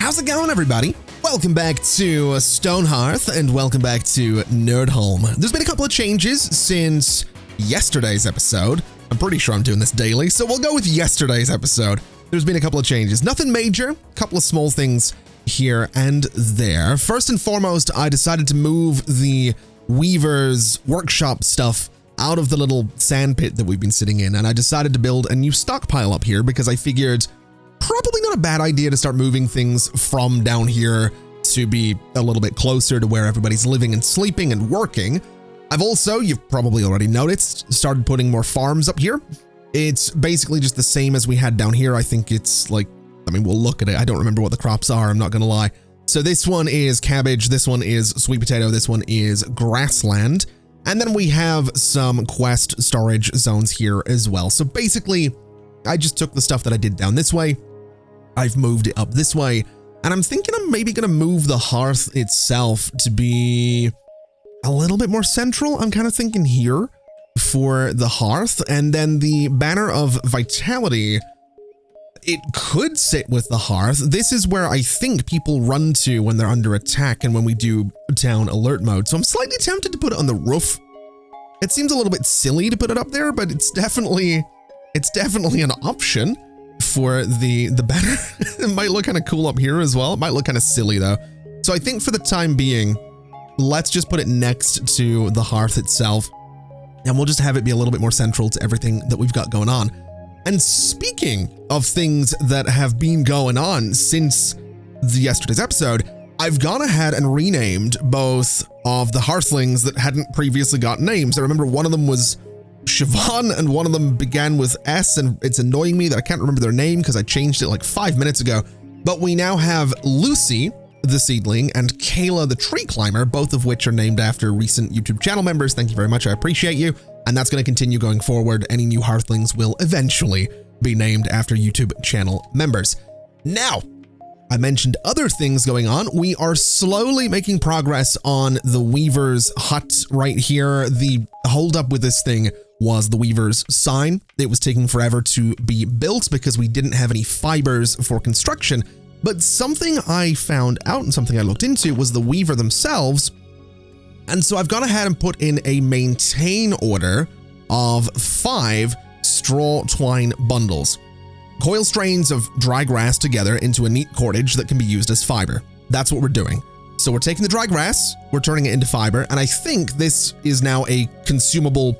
How's it going, everybody? Welcome back to Stonehearth, and welcome back to Nerd Home. There's been a couple of changes since yesterday's episode. I'm pretty sure I'm doing this daily, so we'll go with yesterday's episode. There's been a couple of changes. Nothing major, a couple of small things here and there. First and foremost, I decided to move the Weaver's workshop stuff out of the little sand pit that we've been sitting in, and I decided to build a new stockpile up here because I figured probably not a bad idea to start moving things from down here to be a little bit closer to where everybody's living and sleeping and working. I've also, you've probably already noticed, started putting more farms up here. It's basically just the same as we had down here. I think it's like, I mean, we'll look at it. I don't remember what the crops are, I'm not gonna lie. So this one is cabbage, this one is sweet potato, this one is grassland. And then we have some quest storage zones here as well. So basically, I just took the stuff that I did down this way, I've moved it up this way, and I'm thinking I'm maybe gonna move the hearth itself to be a little bit more central. I'm kind of thinking here for the hearth, and then the banner of vitality, it could sit with the hearth. This is where I think people run to when they're under attack and when we do town alert mode. So I'm slightly tempted to put it on the roof. It seems a little bit silly to put it up there, but it's definitely an option for the banner. It might look kind of cool up here as well. It might look kind of silly though. So I think for the time being, let's just put it next to the hearth itself, and we'll just have it be a little bit more central to everything that we've got going on. And speaking of things that have been going on since yesterday's episode, I've gone ahead and renamed both of the Hearthlings that hadn't previously got names. I remember one of them was Siobhan and one of them began with S, and it's annoying me that I can't remember their name because I changed it like 5 minutes ago. But we now have Lucy, the seedling, and Kayla, the tree climber, both of which are named after recent YouTube channel members. Thank you very much. I appreciate you. And that's going to continue going forward. Any new Hearthlings will eventually be named after YouTube channel members. Now, I mentioned other things going on. We are slowly making progress on the Weaver's hut right here. The holdup with this thing was the Weaver's sign. It was taking forever to be built because we didn't have any fibers for construction. But something I found out and something I looked into was the Weaver themselves. And so I've gone ahead and put in a maintain order of 5 straw twine bundles. Coil strains of dry grass together into a neat cordage that can be used as fiber. That's what we're doing. So we're taking the dry grass, we're turning it into fiber, and I think this is now a consumable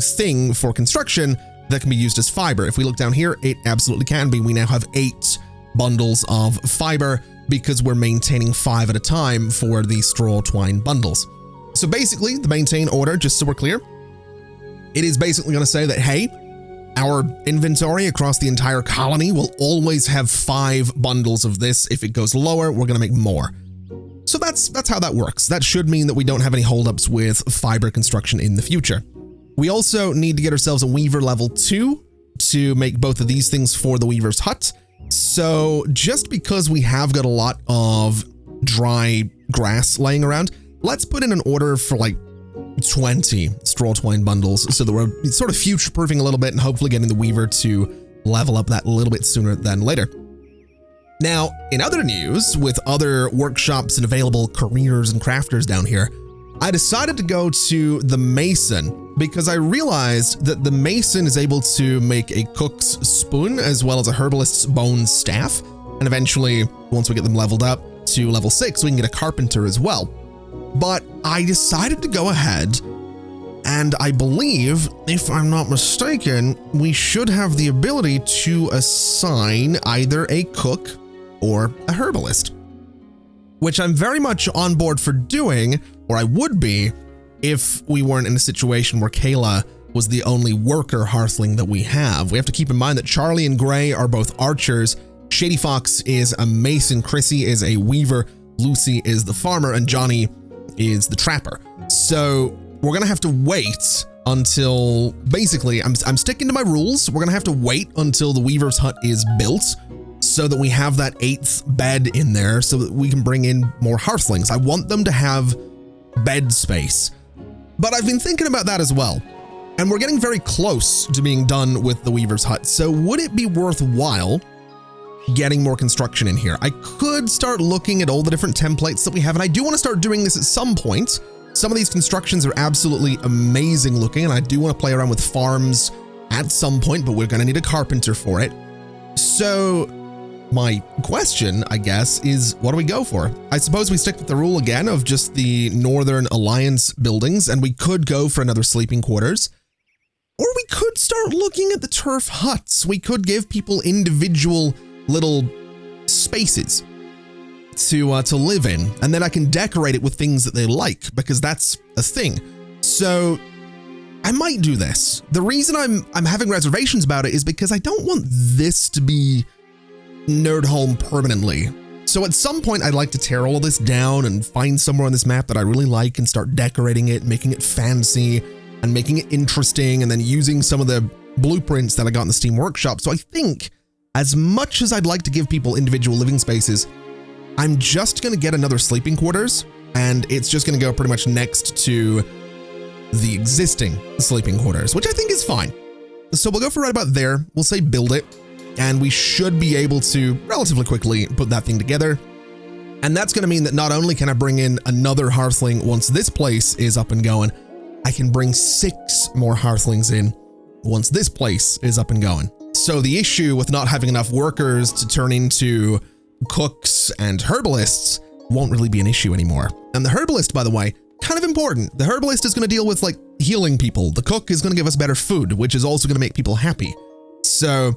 thing for construction that can be used as fiber. If we look down here, it absolutely can be. We now have 8 bundles of fiber because we're maintaining 5 at a time for the straw twine bundles. So basically, the maintain order, just so we're clear, it is basically going to say that, hey, our inventory across the entire colony will always have 5 bundles of this. If it goes lower, we're going to make more. So that's how that works. That should mean that we don't have any holdups with fiber construction in the future. We also need to get ourselves a Weaver level 2 to make both of these things for the Weaver's hut. So just because we have got a lot of dry grass laying around, let's put in an order for like 20 straw twine bundles so that we're sort of future-proofing a little bit and hopefully getting the Weaver to level up that a little bit sooner than later. Now, in other news, with other workshops and available careers and crafters down here, I decided to go to the Mason because I realized that the Mason is able to make a cook's spoon as well as a herbalist's bone staff. And eventually, once we get them leveled up to level 6, we can get a carpenter as well. But I decided to go ahead, and I believe, if I'm not mistaken, we should have the ability to assign either a cook or a herbalist, which I'm very much on board for doing, or I would be if we weren't in a situation where Kayla was the only worker Hearthling that we have. We have to keep in mind that Charlie and Gray are both archers, Shady Fox is a mason, Chrissy is a weaver, Lucy is the farmer, and Johnny is the trapper. So we're gonna have to wait until, basically, I'm sticking to my rules. We're gonna have to wait until the Weaver's hut is built so that we have that 8th bed in there so that we can bring in more Hearthlings. I want them to have bed space. But I've been thinking about that as well. And we're getting very close to being done with the Weaver's hut. So would it be worthwhile getting more construction in here. I could start looking at all the different templates that we have, and I do want to start doing this at some point. Some of these constructions are absolutely amazing looking, and I do want to play around with farms at some point, but we're going to need a carpenter for it. So my question, I guess, is what do we go for? I suppose we stick with the rule again of just the Northern Alliance buildings, and we could go for another sleeping quarters. Or we could start looking at the turf huts. We could give people individual little spaces to live in, and then I can decorate it with things that they like, because that's a thing. So I might do this. The reason I'm having reservations about it is because I don't want this to be Nerd Home permanently. So at some point I'd like to tear all of this down and find somewhere on this map that I really like and start decorating it, making it fancy and making it interesting, and then using some of the blueprints that I got in the Steam Workshop. So I think as much as I'd like to give people individual living spaces, I'm just going to get another sleeping quarters, and it's just going to go pretty much next to the existing sleeping quarters, which I think is fine. So we'll go for right about there. We'll say build it, and we should be able to relatively quickly put that thing together. And that's going to mean that not only can I bring in another Hearthling once this place is up and going, I can bring 6 more Hearthlings in once this place is up and going. So the issue with not having enough workers to turn into cooks and herbalists won't really be an issue anymore. And the herbalist, by the way, kind of important. The herbalist is going to deal with like healing people. The cook is going to give us better food, which is also going to make people happy. So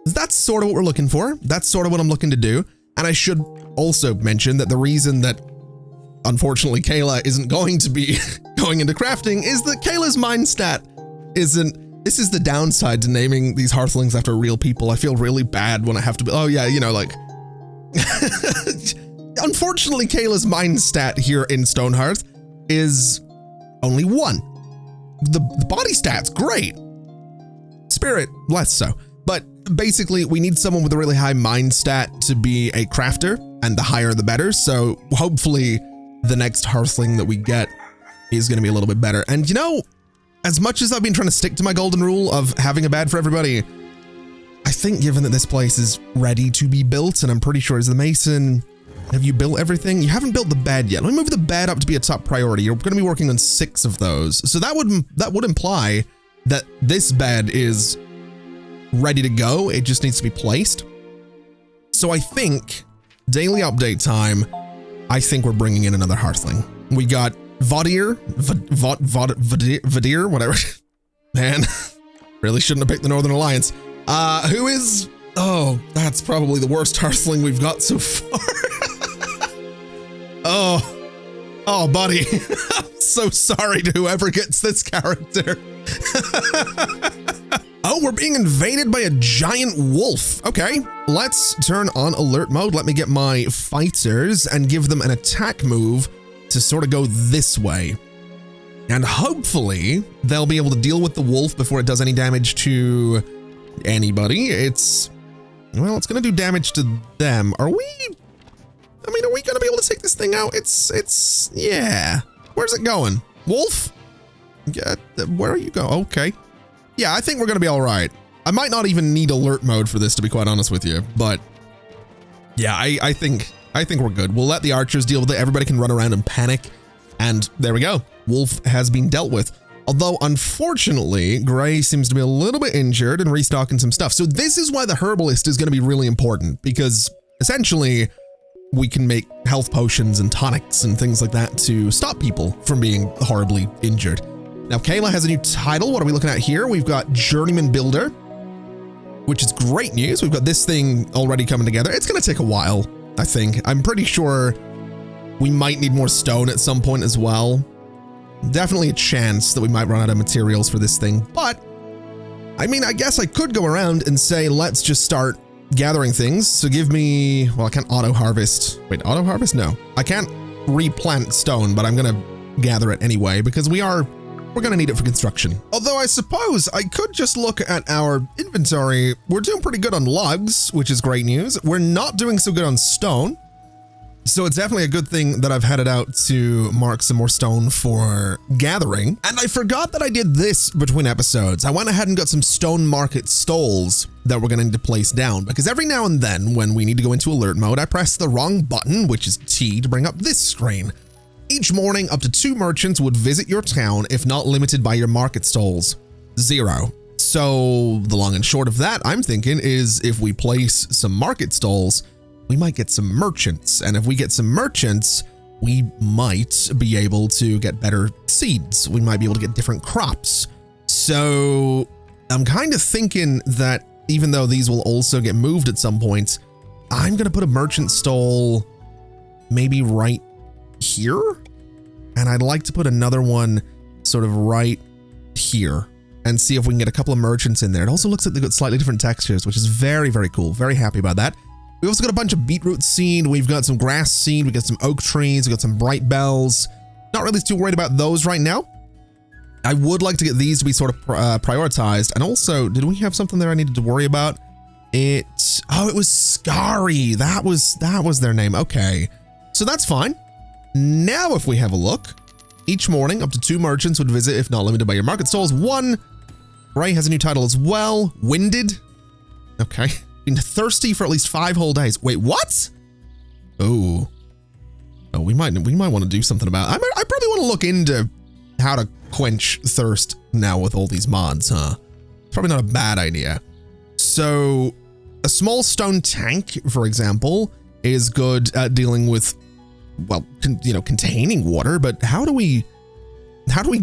that's sort of what we're looking for. That's sort of what I'm looking to do. And I should also mention that the reason that unfortunately Kayla isn't going to be going into crafting is that Kayla's mind stat isn't. This is the downside to naming these Hearthlings after real people. I feel really bad when I have to be, oh yeah, you know, like, unfortunately, Kayla's mind stat here in Stonehearth is only 1. The body stat's great. Spirit, less so. But basically, we need someone with a really high mind stat to be a crafter, and the higher the better. So hopefully the next Hearthling that we get is going to be a little bit better. And you know, as much as I've been trying to stick to my golden rule of having a bed for everybody, I think given that this place is ready to be built, and I'm pretty sure is the mason, have you built everything? You haven't built the bed yet. Let me move the bed up to be a top priority. You're going to be working on 6 of those. So that would imply that this bed is ready to go. It just needs to be placed. So I think daily update time, I think we're bringing in another Hearthling. We got Vadir, whatever. Man, really shouldn't have picked the Northern Alliance. Who is, oh, that's probably the worst Hearthling we've got so far. Oh, buddy. I'm so sorry to whoever gets this character. Oh, we're being invaded by a giant wolf. Okay, let's turn on alert mode. Let me get my fighters and give them an attack move to sort of go this way. And hopefully they'll be able to deal with the wolf before it does any damage to anybody. It's going to do damage to them. Are we going to be able to take this thing out? Yeah. Where's it going? Wolf? Yeah, where are you going? Okay. Yeah, I think we're going to be all right. I might not even need alert mode for this, to be quite honest with you, but yeah, I think we're good. We'll let the archers deal with it. Everybody can run around and panic. And there we go. Wolf has been dealt with. Although, unfortunately, Gray seems to be a little bit injured and restocking some stuff. So this is why the Herbalist is going to be really important, because essentially we can make health potions and tonics and things like that to stop people from being horribly injured. Now, Kayla has a new title. What are we looking at here? We've got Journeyman Builder, which is great news. We've got this thing already coming together. It's going to take a while, I think. I'm pretty sure we might need more stone at some point as well. Definitely a chance that we might run out of materials for this thing. But, I mean, I guess I could go around and say, let's just start gathering things. So give me, well, I can't auto-harvest. Wait, auto-harvest? No. I can't replant stone, but I'm going to gather it anyway because we're going to need it for construction. Although I suppose I could just look at our inventory. We're doing pretty good on logs, which is great news. We're not doing so good on stone. So it's definitely a good thing that I've headed out to mark some more stone for gathering. And I forgot that I did this between episodes. I went ahead and got some stone market stalls that we're going to need to place down, because every now and then when we need to go into alert mode, I press the wrong button, which is T, to bring up this screen. Each morning, up to 2 merchants would visit your town if not limited by your market stalls. 0. So the long and short of that, I'm thinking, is if we place some market stalls, we might get some merchants. And if we get some merchants, we might be able to get better seeds. We might be able to get different crops. So I'm kind of thinking that even though these will also get moved at some point, I'm going to put a merchant stall maybe right here. And I'd like to put another one sort of right here and see if we can get a couple of merchants in there. It also looks like they've got slightly different textures, which is very, very cool. Very happy about that. We've also got a bunch of beetroot seed. We've got some grass seed. We've got some oak trees. We've got some bright bells. Not really too worried about those right now. I would like to get these to be sort of prioritized. And also, did we have something there I needed to worry about? It was Scary. That was their name. Okay. So that's fine. Now, if we have a look, each morning, up to 2 merchants would visit if not limited by your market stalls. 1, Ray has a new title as well. Winded. Okay. Been thirsty for at least 5 whole days. Wait, what? Oh, we might want to do something about it. I probably want to look into how to quench thirst now with all these mods, huh? Probably not a bad idea. So a small stone tank, for example, is good at dealing with, well, containing water, but how do we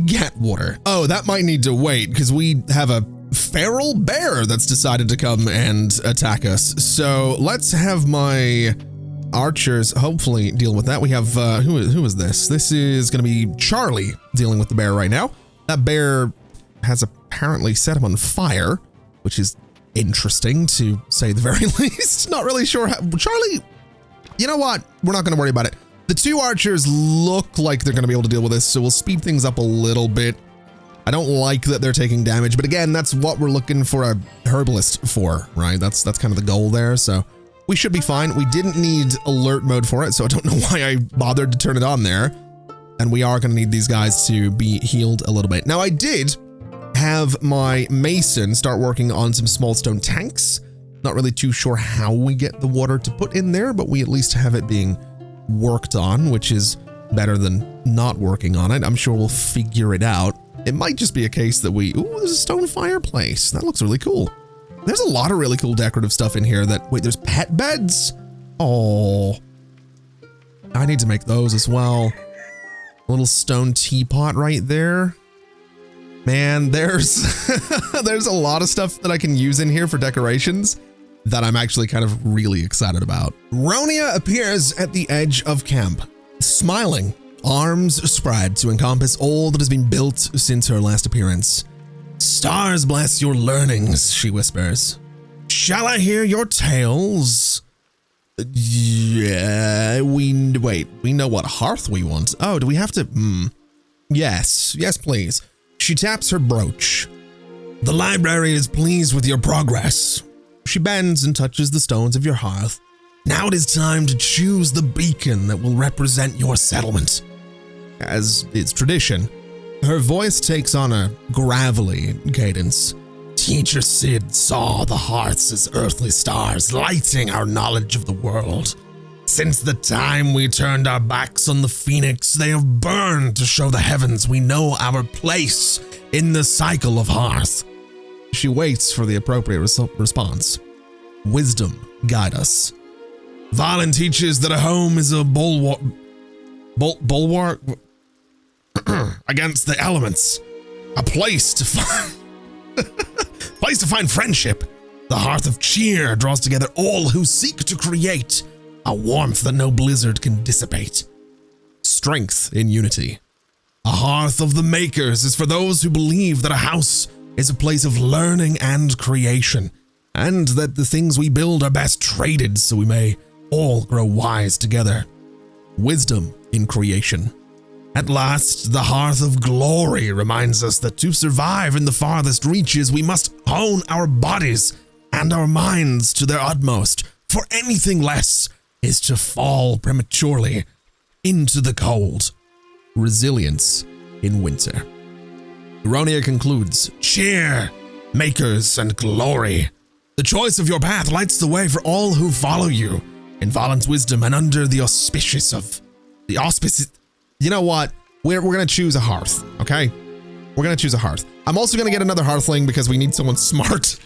get water? Oh, that might need to wait because we have a feral bear that's decided to come and attack us. So let's have my archers hopefully deal with that. We have, who is this? This is going to be Charlie dealing with the bear right now. That bear has apparently set him on fire, which is interesting to say the very least. Not really sure how. Charlie, you know what? We're not going to worry about it. The 2 archers look like they're going to be able to deal with this, so we'll speed things up a little bit. I don't like that they're taking damage, but again, that's what we're looking for a herbalist for, right? That's kind of the goal there, so we should be fine. We didn't need alert mode for it, so I don't know why I bothered to turn it on there. And we are going to need these guys to be healed a little bit. Now, I did have my mason start working on some small stone tanks. Not really too sure how we get the water to put in there, but we at least have it being worked on, which is better than not working on it. I'm sure we'll figure it out. It might just be a case that ooh, there's a stone fireplace. That looks really cool. There's a lot of really cool decorative stuff in here wait, there's pet beds? Oh, I need to make those as well. A little stone teapot right there. Man, there's a lot of stuff that I can use in here for decorations that I'm actually kind of really excited about. Ronia appears at the edge of camp, smiling, arms spread to encompass all that has been built since her last appearance. Stars bless your learnings, she whispers. Shall I hear your tales? Yeah, we know what hearth we want. Oh, do we have to? Yes, please. She taps her brooch. The library is pleased with your progress. She bends and touches the stones of your hearth. Now it is time to choose the beacon that will represent your settlement. As is tradition, her voice takes on a gravelly cadence. Teacher Sid saw the hearths as earthly stars, lighting our knowledge of the world. Since the time we turned our backs on the phoenix, they have burned to show the heavens we know our place in the cycle of hearth. She waits for the appropriate response. Wisdom, guide us. Valen teaches that a home is a bulwark against the elements. A place to find friendship. The hearth of cheer draws together all who seek to create a warmth that no blizzard can dissipate. Strength in unity. A hearth of the makers is for those who believe that a house is a place of learning and creation, and that the things we build are best traded so we may all grow wise together. Wisdom in creation. At last, the hearth of glory reminds us that to survive in the farthest reaches, we must hone our bodies and our minds to their utmost, for anything less is to fall prematurely into the cold. Resilience in winter. Eronia concludes, cheer, makers, and glory. The choice of your path lights the way for all who follow you. In Valen's wisdom and under the auspices. You know what? We're going to choose a Hearth, okay? We're going to choose a Hearth. I'm also going to get another Hearthling because we need someone smart.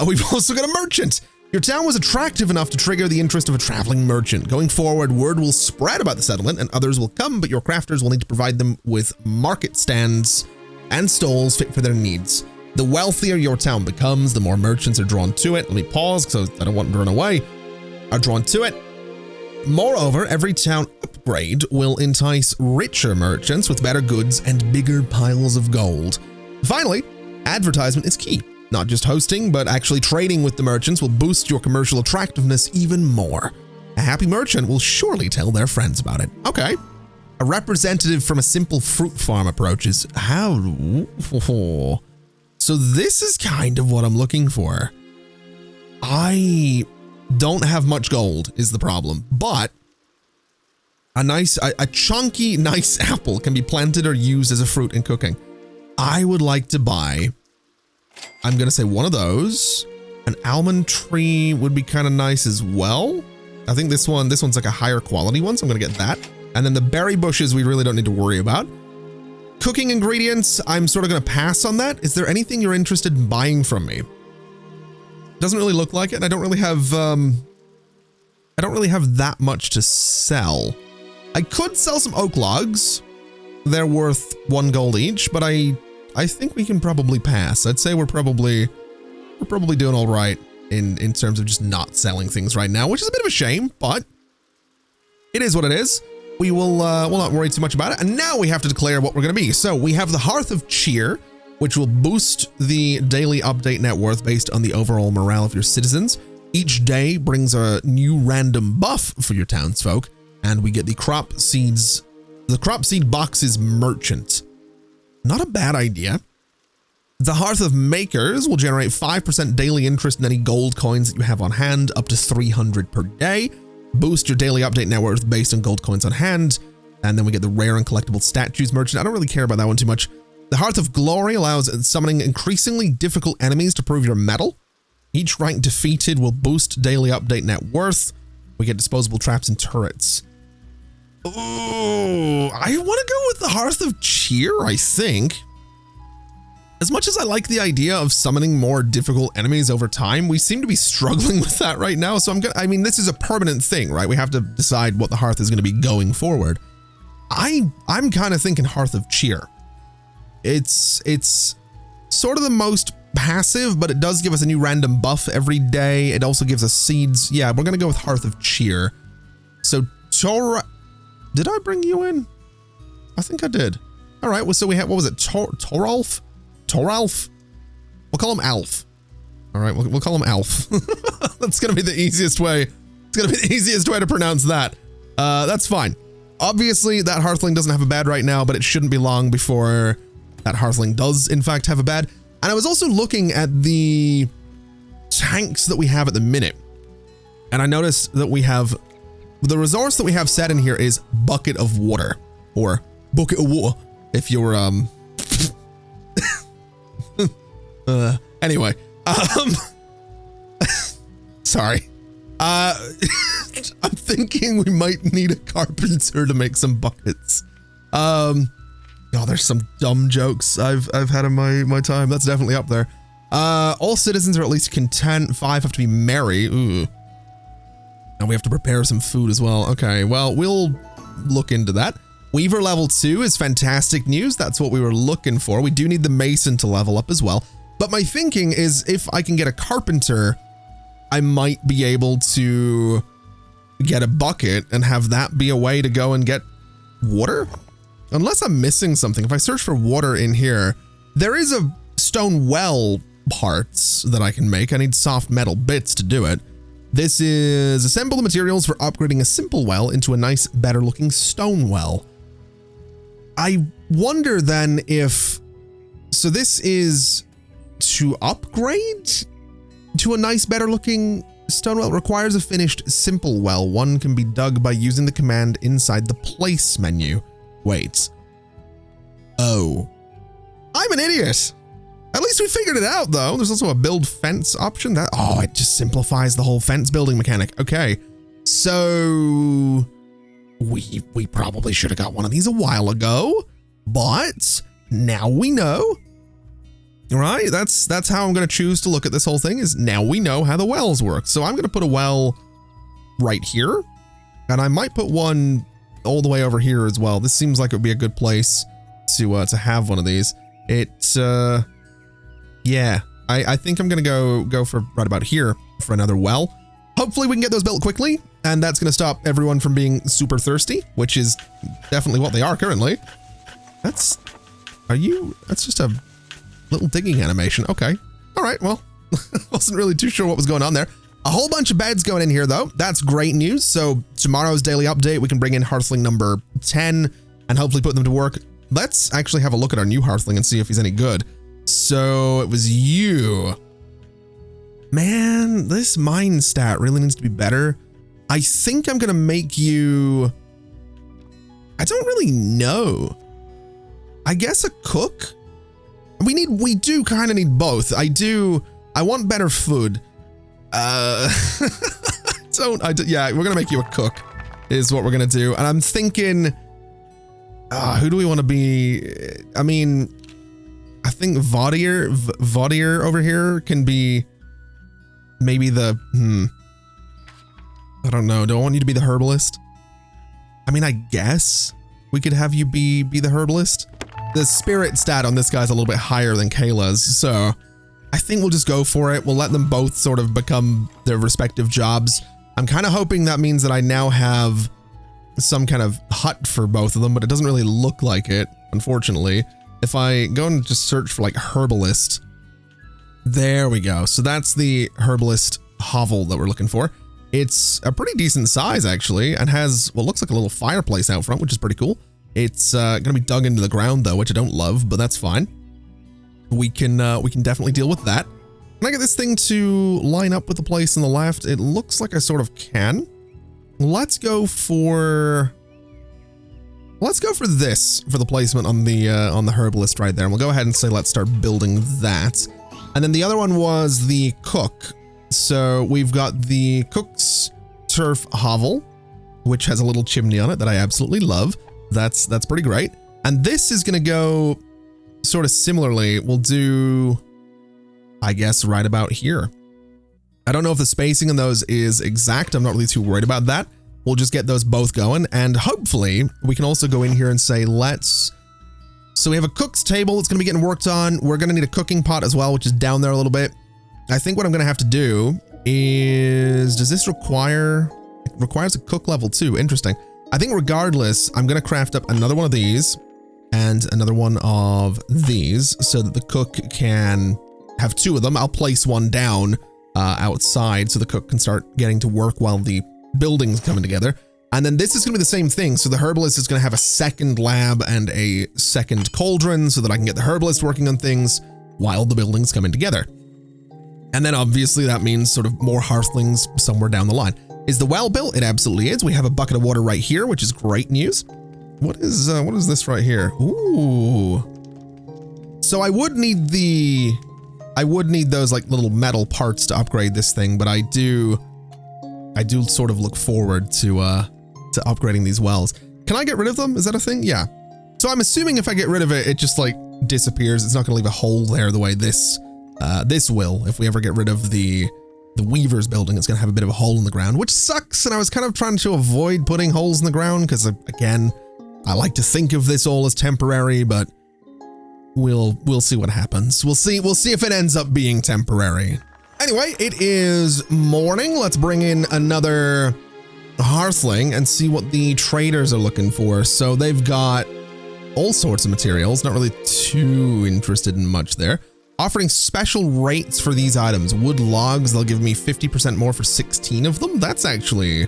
We've also got a merchant. Your town was attractive enough to trigger the interest of a traveling merchant. Going forward, word will spread about the settlement and others will come, but your crafters will need to provide them with market stands and stalls fit for their needs. The wealthier your town becomes, the more merchants are drawn to it. Let me pause so I don't want to run away. Are drawn to it. Moreover, every town upgrade will entice richer merchants with better goods and bigger piles of gold. Finally, advertisement is key. Not just hosting, but actually trading with the merchants will boost your commercial attractiveness even more. A happy merchant will surely tell their friends about it. Okay. A representative from a simple fruit farm approaches. How? So this is kind of what I'm looking for. I don't have much gold is the problem, but a chunky, nice apple can be planted or used as a fruit in cooking. I would like to buy, I'm going to say one of those. An almond tree would be kind of nice as well. I think this one's like a higher quality one, so I'm going to get that. And then the berry bushes, we really don't need to worry about. Cooking ingredients, I'm sort of going to pass on that. Is there anything you're interested in buying from me? Doesn't really look like it. And I don't really have that much to sell. I could sell some oak logs. They're worth 1 gold each, but I think we can probably pass. I'd say we're probably doing all right in terms of just not selling things right now, which is a bit of a shame, but it is what it is. We will we'll not worry too much about it. And now we have to declare what we're going to be. So we have the Hearth of Cheer, which will boost the daily update net worth based on the overall morale of your citizens. Each day brings a new random buff for your townsfolk, and we get the crop seed boxes merchant. Not a bad idea. The Hearth of Makers will generate 5% daily interest in any gold coins that you have on hand, up to 300 per day. Boost your daily update net worth based on gold coins on hand. And then we get the rare and collectible statues merchant. I don't really care about that one too much. The Hearth of Glory allows summoning increasingly difficult enemies to prove your mettle. Each rank defeated will boost daily update net worth. We get disposable traps and turrets. Ooh, I want to go with the Hearth of Cheer, I think. As much as I like the idea of summoning more difficult enemies over time, we seem to be struggling with that right now. So this is a permanent thing, right? We have to decide what the Hearth is going to be going forward. I'm kind of thinking Hearth of Cheer. It's sort of the most passive, but it does give us a new random buff every day. It also gives us seeds. Yeah, we're going to go with Hearth of Cheer. So did I bring you in? I think I did. All right. Well, so we have, what was it? Toralf? We'll call him Alf. All right. We'll call him Alf. That's going to be the easiest way. It's going to be the easiest way to pronounce that. That's fine. Obviously that Hearthling doesn't have a bad right now, but it shouldn't be long before that Hearthling does in fact have a bad. And I was also looking at the tanks that we have at the minute, and I noticed that we have the resource that we have set in here is bucket of water, or bucket of water if you're anyway, sorry. I'm thinking we might need a carpenter to make some buckets. Oh, there's some dumb jokes I've had in my time. That's definitely up there. All citizens are at least content. 5 have to be merry. Ooh. And we have to prepare some food as well. Okay, well, we'll look into that. Weaver level 2 is fantastic news. That's what we were looking for. We do need the mason to level up as well. But my thinking is if I can get a carpenter, I might be able to get a bucket and have that be a way to go and get water. Unless I'm missing something. If I search for water in here, there is a stone well parts that I can make. I need soft metal bits to do it. This is assemble the materials for upgrading a simple well into a nice, better looking stone well. I wonder then if, so this is to upgrade to a nice, better looking stone well requires a finished simple well. One can be dug by using the command inside the place menu. Wait. Oh. I'm an idiot. At least we figured it out, though. There's also a build fence option. Oh, it just simplifies the whole fence building mechanic. Okay. So we probably should have got one of these a while ago, but now we know. Right? That's how I'm going to choose to look at this whole thing, is now we know how the wells work. So I'm going to put a well right here, and I might put one all the way over here as well. This seems like it would be a good place to have one of these. Yeah, I think I'm going to go for right about here for another well. Hopefully we can get those built quickly, and that's going to stop everyone from being super thirsty, which is definitely what they are currently. That's just a little digging animation. Okay. All right. Well, wasn't really too sure what was going on there. A whole bunch of beds going in here, though. That's great news. So tomorrow's daily update, we can bring in Hearthling number 10 and hopefully put them to work. Let's actually have a look at our new Hearthling and see if he's any good. So it was you. Man, this mine stat really needs to be better. I think I'm going to make you... I don't really know. I guess a cook? We do kind of need both. I want better food. Yeah, we're going to make you a cook is what we're going to do. And I'm thinking, who do we want to be? I mean, I think Vaudier over here can be maybe the, I don't know. Do I want you to be the herbalist? I mean, I guess we could have you be the herbalist. The spirit stat on this guy's a little bit higher than Kayla's, so I think we'll just go for it. We'll let them both sort of become their respective jobs. I'm kind of hoping that means that I now have some kind of hut for both of them, but it doesn't really look like it, unfortunately. If I go and just search for like herbalist, there we go. So that's the herbalist hovel that we're looking for. It's a pretty decent size actually, and has what looks like a little fireplace out front, which is pretty cool. It's gonna be dug into the ground though, which I don't love, but that's fine. We can definitely deal with that. Can I get this thing to line up with the place on the left? It looks like I sort of can. Let's go for this for the placement on the herbalist right there. And we'll go ahead and say let's start building that. And then the other one was the cook. So we've got the cook's turf hovel, which has a little chimney on it that I absolutely love. That's pretty great. And this is going to go sort of similarly. We'll do, I guess, right about here. I don't know if the spacing on those is exact. I'm not really too worried about that. We'll just get those both going. And hopefully we can also go in here and say, so we have a cook's table that's going to be getting worked on. We're going to need a cooking pot as well, which is down there a little bit. I think what I'm going to have to do is, does this require, it requires a cook level 2. Interesting. I think regardless, I'm going to craft up another one of these and another one of these so that the cook can have 2 of them. I'll place one down outside so the cook can start getting to work while the building's coming together. And then this is going to be the same thing. So the herbalist is going to have a second lab and a second cauldron so that I can get the herbalist working on things while the building's coming together. And then obviously that means sort of more hearthlings somewhere down the line. Is the well built? It absolutely is. We have a bucket of water right here, which is great news. What is this right here? Ooh. So I would need those like little metal parts to upgrade this thing, but I do sort of look forward to upgrading these wells. Can I get rid of them? Is that a thing? Yeah. So I'm assuming if I get rid of it, it just like disappears. It's not going to leave a hole there the way this will. If we ever get rid of the Weaver's building, it's going to have a bit of a hole in the ground, which sucks. And I was kind of trying to avoid putting holes in the ground because, again, I like to think of this all as temporary, but we'll see what happens. We'll see if it ends up being temporary. Anyway, it is morning. Let's bring in another Hearthling and see what the traders are looking for. So they've got all sorts of materials. Not really too interested in much there. Offering special rates for these items. Wood logs, they'll give me 50% more for 16 of them. That's actually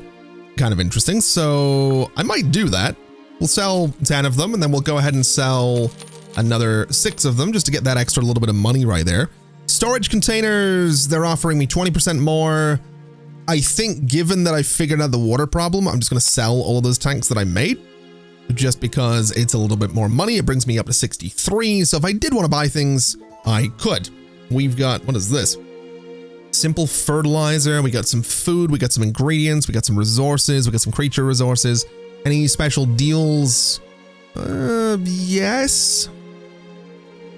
kind of interesting. So I might do that. We'll sell 10 of them and then we'll go ahead and sell another 6 of them just to get that extra little bit of money right there. Storage containers, they're offering me 20% more. I think given that I figured out the water problem, I'm just going to sell all of those tanks that I made just because it's a little bit more money. It brings me up to 63. So if I did want to buy things, I could. We've got, what is this? Simple fertilizer. We got some food. We got some ingredients. We got some resources. We got some creature resources. Any special deals? Yes.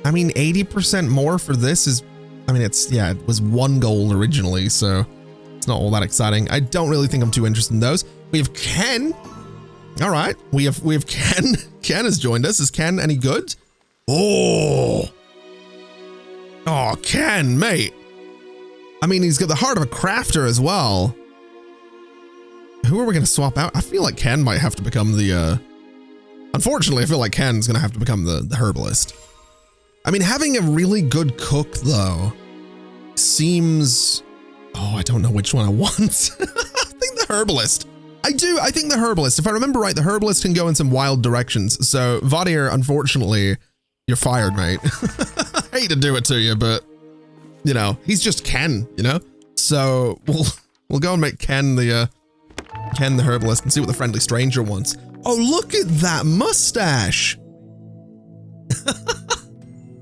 I mean, 80% more for this is, I mean, it's, yeah, it was 1 gold originally, so it's not all that exciting. I don't really think I'm too interested in those. We have Ken. All right. We have Ken. Ken has joined us. Is Ken any good? Oh, Ken, mate. I mean, he's got the heart of a crafter as well. Who are we going to swap out? I feel like Ken might have to become the, unfortunately, I feel like Ken's going to have to become the herbalist. I mean, having a really good cook, though, seems... Oh, I don't know which one I want. I think the herbalist. I think the herbalist. If I remember right, the herbalist can go in some wild directions. So, Vadir, unfortunately, you're fired, mate. I hate to do it to you, but, you know, he's just Ken, you know? So, we'll go and make Ken the herbalist and see what the friendly stranger wants. Oh, look at that mustache!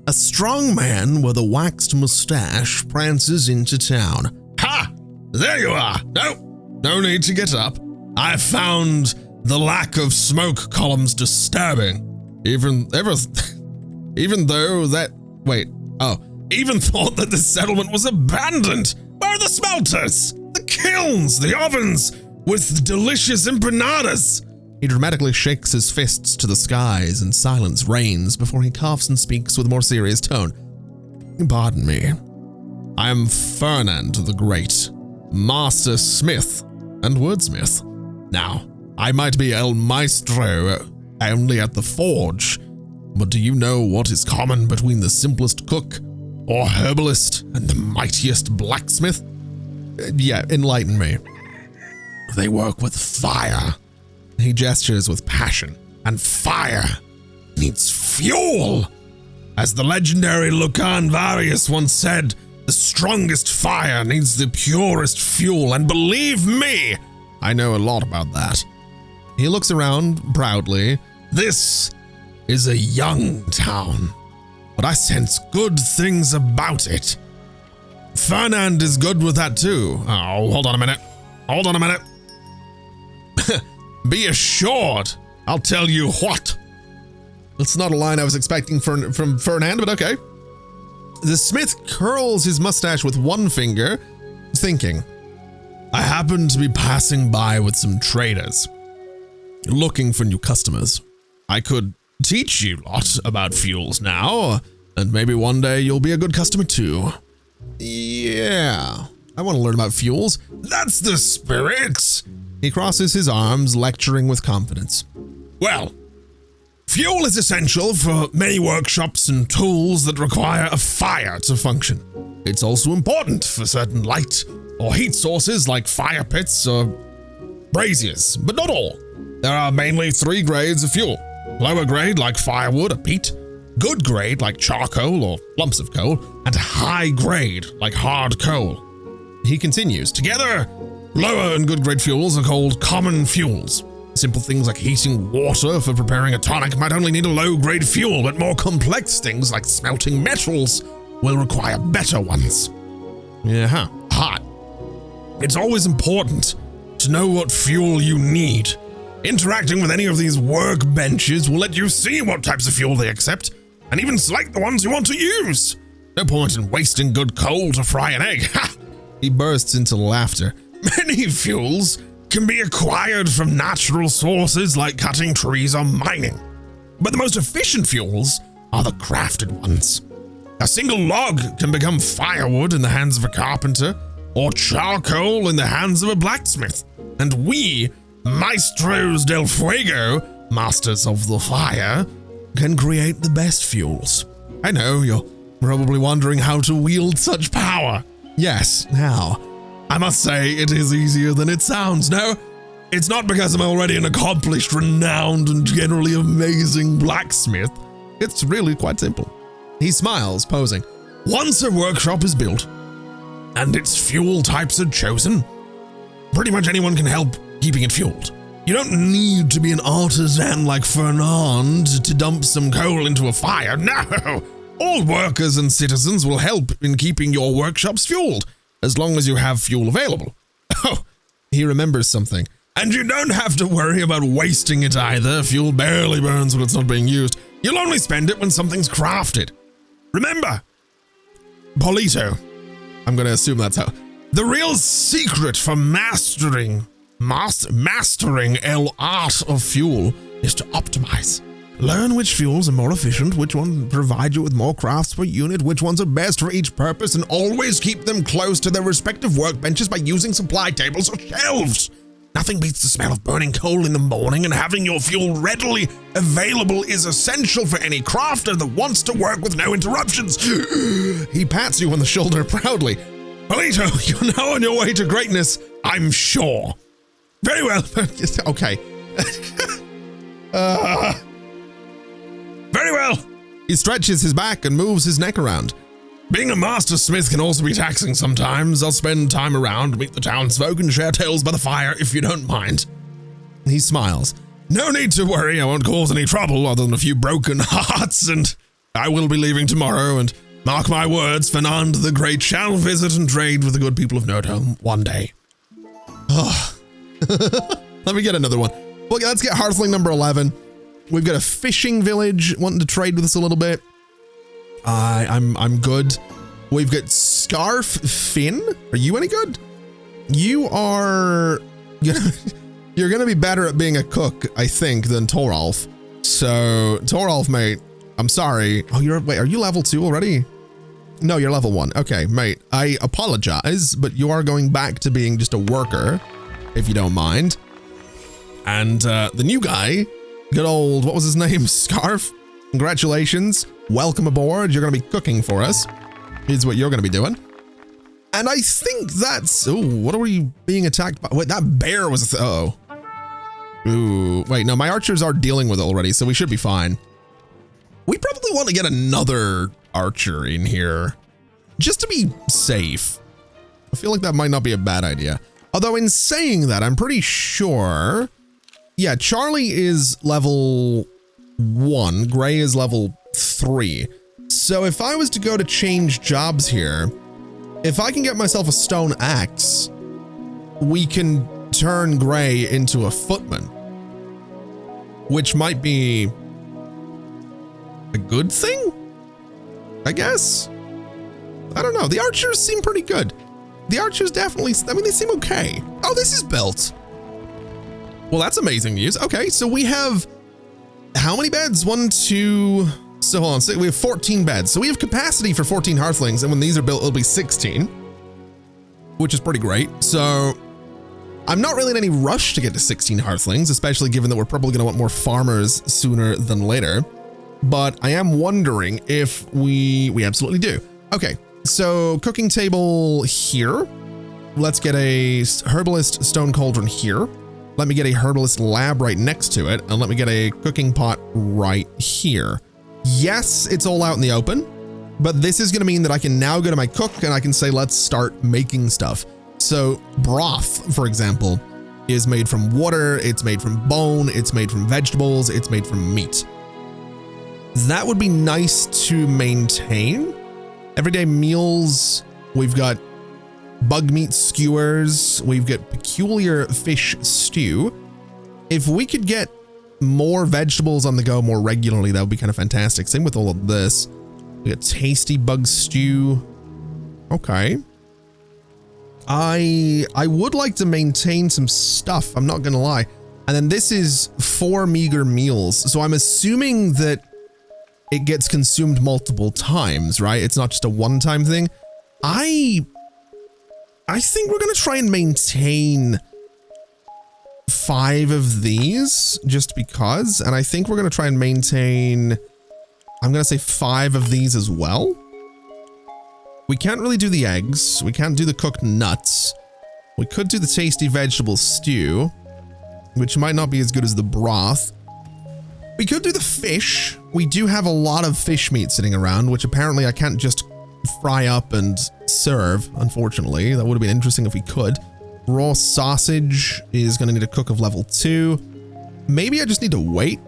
A strong man with a waxed mustache prances into town. Ha! There you are! No need to get up. I found the lack of smoke columns disturbing. Even thought that the settlement was abandoned. Where are the smelters? The kilns, the ovens, with delicious empanadas. He dramatically shakes his fists to the skies and silence reigns before he coughs and speaks with a more serious tone. Pardon me. I am Fernand the Great, Master Smith and Wordsmith. Now, I might be El Maestro only at the forge, but do you know what is common between the simplest cook or herbalist and the mightiest blacksmith? Yeah, enlighten me. They work with fire. He gestures with passion, and fire needs fuel. As the legendary Lucan Varius once said, the strongest fire needs the purest fuel, and believe me, I know a lot about that. He looks around proudly. This is a young town, but I sense good things about it. Fernand is good with that too. Oh, hold on a minute. Be assured, I'll tell you what. That's not a line I was expecting from Fernand, but okay. The smith curls his mustache with one finger, thinking, I happen to be passing by with some traders, looking for new customers. I could teach you a lot about fuels now, and maybe one day you'll be a good customer too. Yeah, I want to learn about fuels. That's the spirit. He crosses his arms, lecturing with confidence. Well, fuel is essential for many workshops and tools that require a fire to function. It's also important for certain light or heat sources like fire pits or braziers, but not all. There are mainly 3 grades of fuel. Lower grade like firewood or peat, good grade like charcoal or lumps of coal, and high grade like hard coal. He continues, together, lower and good grade fuels are called common fuels. Simple things like heating water for preparing a tonic might only need a low grade fuel, but more complex things like smelting metals will require better ones. Yeah, hot. It's always important to know what fuel you need. Interacting with any of these workbenches will let you see what types of fuel they accept, and even select the ones you want to use. No point in wasting good coal to fry an egg. Ha! He bursts into laughter. Many fuels can be acquired from natural sources like cutting trees or mining. But the most efficient fuels are the crafted ones. A single log can become firewood in the hands of a carpenter or charcoal in the hands of a blacksmith. And we, Maestros del Fuego, masters of the fire, can create the best fuels. I know you're probably wondering how to wield such power. Yes, how? I must say it is easier than it sounds. No, it's not because I'm already an accomplished, renowned, and generally amazing blacksmith. It's really quite simple. He smiles, posing. Once a workshop is built, and its fuel types are chosen, pretty much anyone can help keeping it fueled. You don't need to be an artisan like Fernand to dump some coal into a fire. No! All workers and citizens will help in keeping your workshops fueled, as long as you have fuel available. Oh, he remembers something. And you don't have to worry about wasting it either. Fuel barely burns when it's not being used. You'll only spend it when something's crafted. Remember, Polito, I'm going to assume that's how. The real secret for mastering el art of fuel is to optimize. Learn which fuels are more efficient, which ones provide you with more crafts per unit, which ones are best for each purpose, and always keep them close to their respective workbenches by using supply tables or shelves. Nothing beats the smell of burning coal in the morning, and having your fuel readily available is essential for any crafter that wants to work with no interruptions. He pats you on the shoulder proudly. Polito, you're now on your way to greatness, I'm sure. Very well. Okay. Very well. He stretches his back and moves his neck around. Being a master smith can also be taxing sometimes. I'll spend time around, meet the townsfolk, and share tales by the fire if you don't mind. He smiles. No need to worry, I won't cause any trouble other than a few broken hearts, and I will be leaving tomorrow, and mark my words, Fernand the Great shall visit and trade with the good people of Nerdhome one day. Oh. Let me get another one. Well, let's get Hearthling number 11. We've got a fishing village wanting to trade with us a little bit. I'm good. We've got Scarf Finn. Are you any good? You are... You're gonna be better at being a cook, I think, than Toralf. So, Toralf, mate, I'm sorry. Oh, wait, are you level 2 already? No, you're level 1. Okay, mate, I apologize, but you are going back to being just a worker, if you don't mind. And the new guy, good old, what was his name? Scarf? Congratulations. Welcome aboard. You're going to be cooking for us. Here's what you're going to be doing. And I think that's... Ooh, what are we being attacked by? Wait, that bear was... Uh-oh. Ooh, wait, no, my archers are dealing with it already, so we should be fine. We probably want to get another archer in here, just to be safe. I feel like that might not be a bad idea. Although in saying that, I'm pretty sure... Yeah, Charlie is level 1. Gray is level 3. So if I was to go to change jobs here, if I can get myself a stone axe, we can turn Gray into a footman, which might be a good thing, I guess. I don't know. The archers seem pretty good. The archers definitely, I mean, they seem okay. Oh, this is built. Well, that's amazing news. Okay, so we have how many beds? 1, 2, so hold on, so we have 14 beds. So we have capacity for 14 Hearthlings, and when these are built, it'll be 16, which is pretty great. So I'm not really in any rush to get to 16 Hearthlings, especially given that we're probably going to want more farmers sooner than later. But I am wondering if we absolutely do. Okay, so cooking table here. Let's get a herbalist stone cauldron here. Let me get a herbalist lab right next to it, and let me get a cooking pot right here. Yes, it's all out in the open, but this is going to mean that I can now go to my cook and I can say, let's start making stuff. So broth, for example, is made from water, it's made from bone, it's made from vegetables, it's made from meat. That would be nice to maintain. Everyday meals, we've got bug meat skewers, we've got peculiar fish stew. If we could get more vegetables on the go more regularly, that would be kind of fantastic. Same with all of this. We got tasty bug stew. Okay. I would like to maintain some stuff, I'm not gonna lie. And then this is 4 meager meals. So I'm assuming that it gets consumed multiple times, right? It's not just a one-time thing. I think we're gonna try and maintain 5 of these just because, and I think we're gonna try and maintain, I'm gonna say 5 of these as well. We can't really do the eggs. We can't do the cooked nuts. We could do the tasty vegetable stew, which might not be as good as the broth. We could do the fish. We do have a lot of fish meat sitting around, which apparently I can't just fry up and serve, unfortunately. That would have been interesting if we could. Raw sausage is going to need a cook of level 2. Maybe I just need to wait.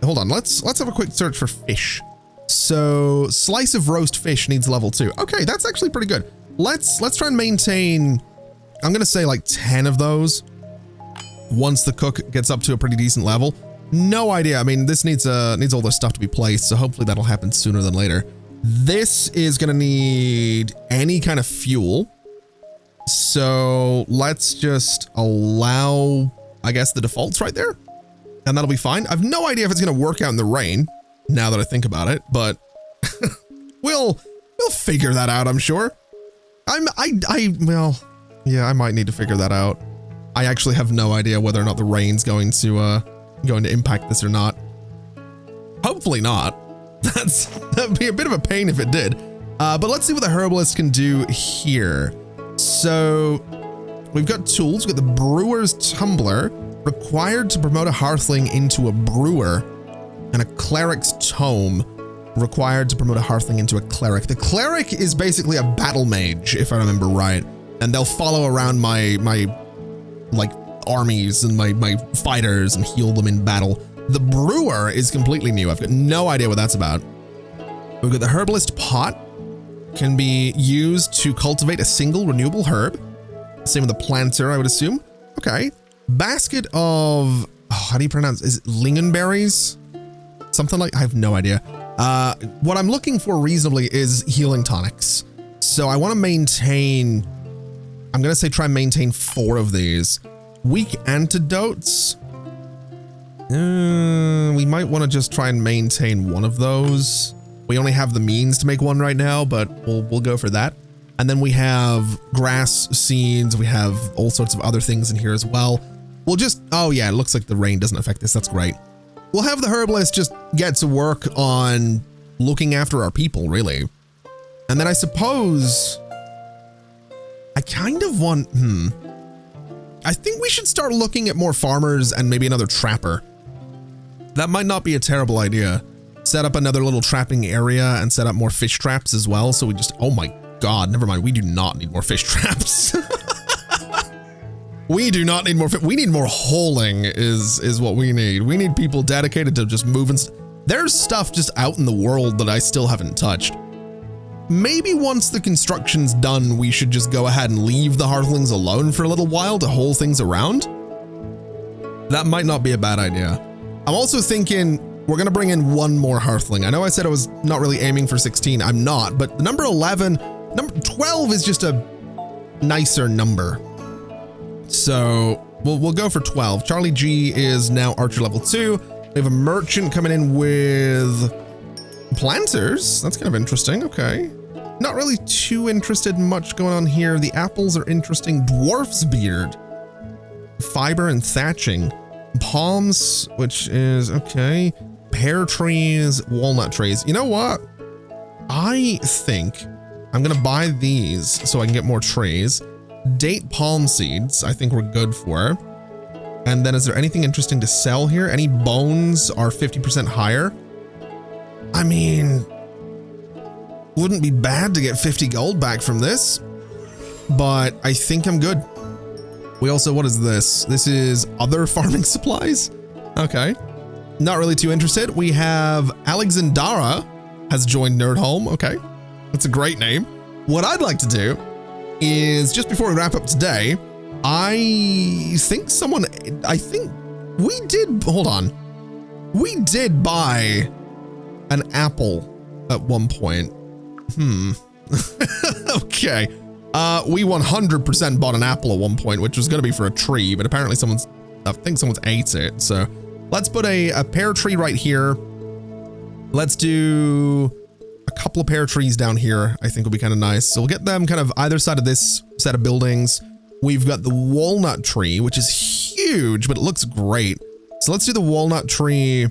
Hold on, let's have a quick search for fish. So slice of roast fish needs level 2. Okay, that's actually pretty good. Let's try and maintain, I'm going to say like 10 of those once the cook gets up to a pretty decent level. No idea. I mean, this needs all their stuff to be placed, so hopefully that'll happen sooner than later. This is going to need any kind of fuel. So let's just allow, I guess, the defaults right there, and that'll be fine. I've no idea if it's going to work out in the rain now that I think about it, but we'll figure that out, I'm sure. Well, yeah, I might need to figure that out. I actually have no idea whether or not the rain's going to impact this or not. Hopefully not. That'd be a bit of a pain if it did. But let's see what the herbalist can do here. So we've got tools. We've got the brewer's tumbler, required to promote a hearthling into a brewer, and a cleric's tome, required to promote a hearthling into a cleric. The cleric is basically a battle mage, if I remember right, and they'll follow around my like armies and my fighters and heal them in battle. The brewer is completely new. I've got no idea what that's about. We've got the herbalist pot, can be used to cultivate a single renewable herb. Same with the planter, I would assume. Okay. Basket of, how do you pronounce it? Is it lingonberries? Something like, I have no idea. What I'm looking for reasonably is healing tonics. So I want to maintain, I'm going to say try and maintain 4 of these. Weak antidotes. We might want to just try and maintain 1 of those. We only have the means to make 1 right now, but we'll go for that. And then we have grass seeds. We have all sorts of other things in here as well. We'll just, oh yeah, it looks like the rain doesn't affect this. That's great. We'll have the herbalist just get to work on looking after our people, really. And then I suppose I kind of want, I think we should start looking at more farmers and maybe another trapper. That might not be a terrible idea. Set up another little trapping area and set up more fish traps as well. So we just, oh my God, never mind. We do not need more fish traps. We do not need more. We need more holing is what we need. We need people dedicated to just moving. There's stuff just out in the world that I still haven't touched. Maybe once the construction's done, we should just go ahead and leave the Hearthlings alone for a little while to haul things around. That might not be a bad idea. I'm also thinking we're going to bring in 1 more Hearthling. I know I said I was not really aiming for 16. I'm not, but number 11, number 12 is just a nicer number. So we'll go for 12. Charlie G is now Archer level 2. We have a merchant coming in with planters. That's kind of interesting. Okay. Not really too interested in much going on here. The apples are interesting. Dwarf's beard. Fiber and thatching. Palms, which is okay. Pear trees, walnut trees. You know what? I think I'm going to buy these so I can get more trees. Date palm seeds, I think we're good for. And then is there anything interesting to sell here? Any bones are 50% higher? I mean, wouldn't be bad to get 50 gold back from this, but I think I'm good. We also, what is this? This is other farming supplies. Okay. Not really too interested. We have Alexandra has joined Nerdholm. Okay. That's a great name. What I'd like to do is, just before we wrap up today, I think we did, hold on. We did buy an apple at one point. Okay. We 100% bought an apple at one point, which was going to be for a tree, but apparently I think someone's ate it. So let's put a pear tree right here. Let's do a couple of pear trees down here. I think will be kind of nice. So we'll get them kind of either side of this set of buildings. We've got the walnut tree, which is huge, but it looks great. So let's do the walnut tree.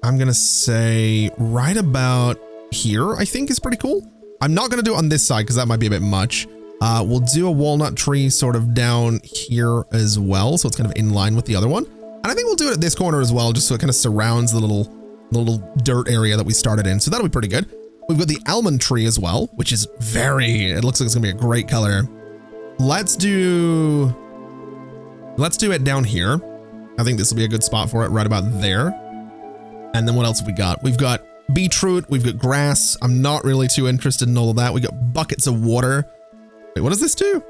I'm going to say right about here, I think is pretty cool. I'm not going to do it on this side because that might be a bit much. We'll do a walnut tree sort of down here as well. So it's kind of in line with the other one. And I think we'll do it at this corner as well, just so it kind of surrounds the little dirt area that we started in. So that'll be pretty good. We've got the almond tree as well, which is it looks like it's gonna be a great color. let's do it down here. I think this will be a good spot for it, right about there. And then what else have we got? We've got beetroot, we've got grass. I'm not really too interested in all of that. We got buckets of water. Wait, what does this do?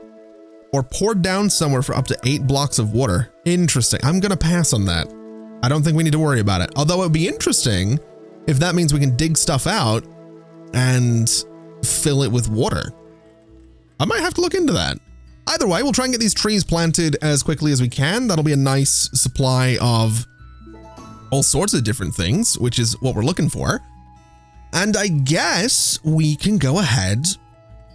Or poured down somewhere for up to 8 blocks of water. Interesting. I'm gonna pass on that. I don't think we need to worry about it. Although it would be interesting if that means we can dig stuff out and fill it with water. I might have to look into that. Either way, we'll try and get these trees planted as quickly as we can. That'll be a nice supply of all sorts of different things, which is what we're looking for. And I guess we can go ahead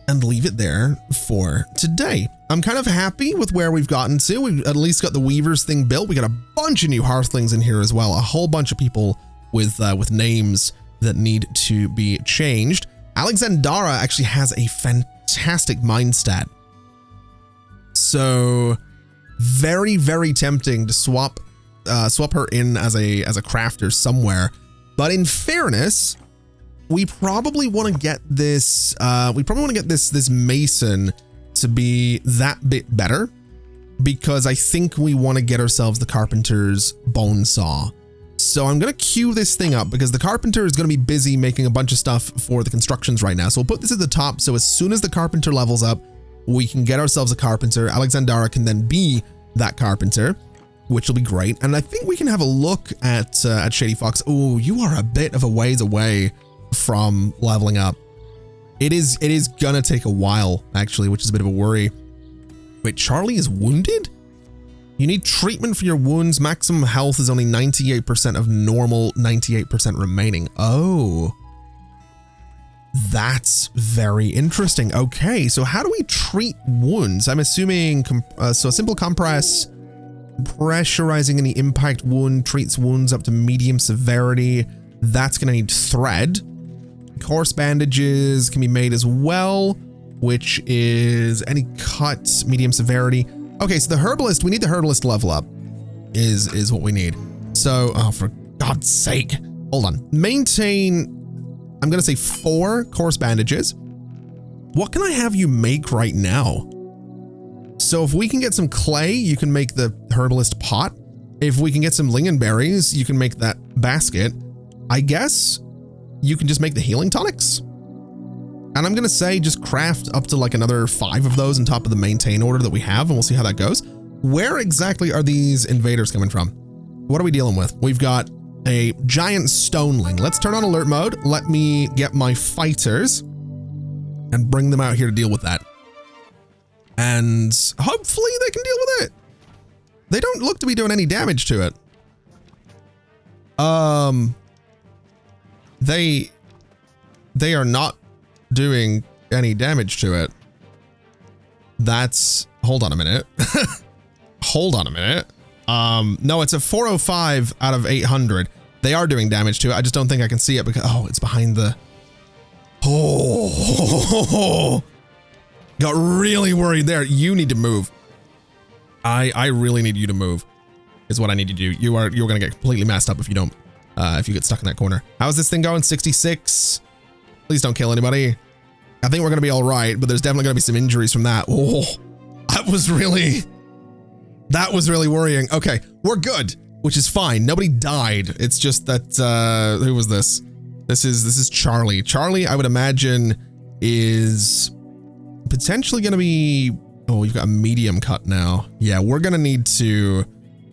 and leave it there for today. I'm kind of happy with where we've gotten to. We've at least got the Weavers thing built. We got a bunch of new Hearthlings in here as well. A whole bunch of people with names that need to be changed. Alexandra actually has a fantastic mind stat. So very, very tempting to swap her in as a crafter somewhere. But in fairness, we probably want to get this this mason to be that bit better, because I think we want to get ourselves the carpenter's bone saw. So I'm going to queue this thing up because the carpenter is going to be busy making a bunch of stuff for the constructions right now. So we'll put this at the top. So as soon as the carpenter levels up, we can get ourselves a carpenter. Alexandra can then be that carpenter, which will be great. And I think we can have a look at Shady Fox. Oh, you are a bit of a ways away from leveling up. It is gonna take a while, actually, which is a bit of a worry. Wait, Charlie is wounded? You need treatment for your wounds. Maximum health is only 98% of normal, 98% remaining. Oh, that's very interesting. Okay, so how do we treat wounds? I'm assuming, so a simple compress, pressurizing any impact wound, treats wounds up to medium severity. That's gonna need thread. Coarse bandages can be made as well, which is any cut, medium severity. Okay, so the herbalist, we need the herbalist to level up, is what we need. So, oh, for God's sake, hold on. Maintain, I'm gonna say 4 coarse bandages. What can I have you make right now? So if we can get some clay, you can make the herbalist pot. If we can get some lingonberries, you can make that basket. I guess you can just make the healing tonics. And I'm gonna say just craft up to like another 5 of those on top of the maintain order that we have, and we'll see how that goes. Where exactly are these invaders coming from? What are we dealing with? We've got a giant stoneling. Let's turn on alert mode. Let me get my fighters and bring them out here to deal with that. And hopefully they can deal with it. They don't look to be doing any damage to it. They are not doing any damage to it. That's, hold on a minute. Hold on a minute. No, it's a 405 out of 800. They are doing damage to it. I just don't think I can see it because, oh, it's behind the, oh, got really worried there. You need to move. I really need you to move is what I need you to do. You're going to get completely messed up if you don't, if you get stuck in that corner. How's this thing going? 66. Please don't kill anybody. I think we're going to be all right, but there's definitely going to be some injuries from that. Oh, that was really worrying. Okay, we're good, which is fine. Nobody died. It's just that, who was this? This is Charlie. Charlie, I would imagine, is potentially going to be, oh, you've got a medium cut now. Yeah, we're going to need to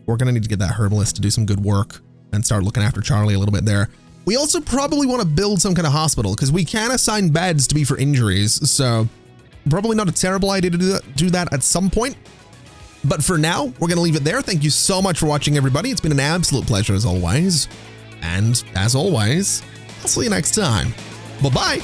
get that herbalist to do some good work and start looking after Charlie a little bit there. We also probably want to build some kind of hospital because we can assign beds to be for injuries. So probably not a terrible idea to do that at some point. But for now, we're going to leave it there. Thank you so much for watching, everybody. It's been an absolute pleasure as always. And as always, I'll see you next time. Bye-bye.